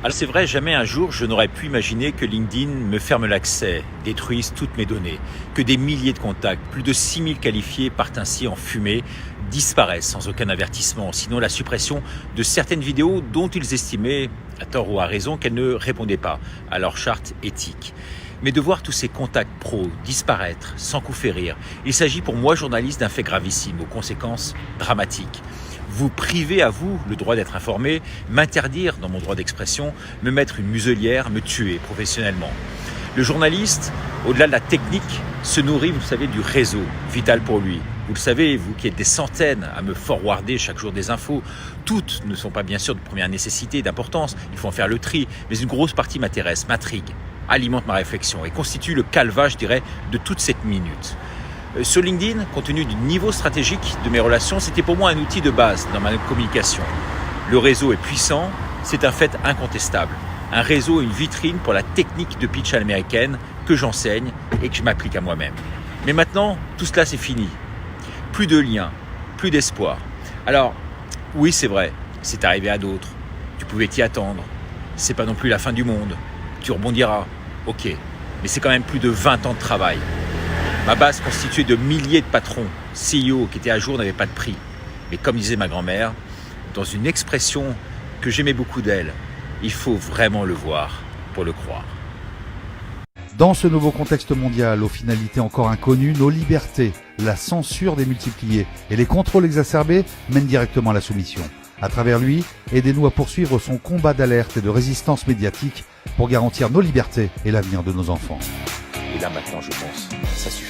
Alors c'est vrai, jamais un jour je n'aurais pu imaginer que LinkedIn me ferme l'accès, détruise toutes mes données, que des milliers de contacts, plus de 6000 qualifiés partent ainsi en fumée, disparaissent sans aucun avertissement, sinon la suppression de certaines vidéos dont ils estimaient, à tort ou à raison, qu'elles ne répondaient pas à leur charte éthique. Mais de voir tous ces contacts pros disparaître sans coup férir, il s'agit pour moi, journaliste, d'un fait gravissime, aux conséquences dramatiques. Vous privez à vous le droit d'être informé, m'interdire dans mon droit d'expression, me mettre une muselière, me tuer professionnellement. Le journaliste, au-delà de la technique, se nourrit, vous le savez, du réseau, vital pour lui. Vous le savez, vous qui êtes des centaines à me forwarder chaque jour des infos, toutes ne sont pas bien sûr de première nécessité, d'importance, il faut en faire le tri, mais une grosse partie m'intéresse, m'intrigue, alimente ma réflexion et constitue le calva, je dirais, de toute cette minute. Sur LinkedIn, compte tenu du niveau stratégique de mes relations, c'était pour moi un outil de base dans ma communication. Le réseau est puissant, c'est un fait incontestable. Un réseau est une vitrine pour la technique de pitch à l'américaine que j'enseigne et que je m'applique à moi-même. Mais maintenant, tout cela c'est fini. Plus de liens, plus d'espoir. Alors, oui c'est vrai, c'est arrivé à d'autres. Tu pouvais t'y attendre. C'est pas non plus la fin du monde. Tu rebondiras. Ok, mais c'est quand même plus de 20 ans de travail. Ma base constituée de milliers de patrons, CEO qui étaient à jour n'avait pas de prix. Mais comme disait ma grand-mère, dans une expression que j'aimais beaucoup d'elle, il faut vraiment le voir pour le croire. Dans ce nouveau contexte mondial, aux finalités encore inconnues, nos libertés, la censure démultipliée et les contrôles exacerbés mènent directement à la soumission. À travers lui, aidez-nous à poursuivre son combat d'alerte et de résistance médiatique pour garantir nos libertés et l'avenir de nos enfants. Et là maintenant je pense, ça suffit.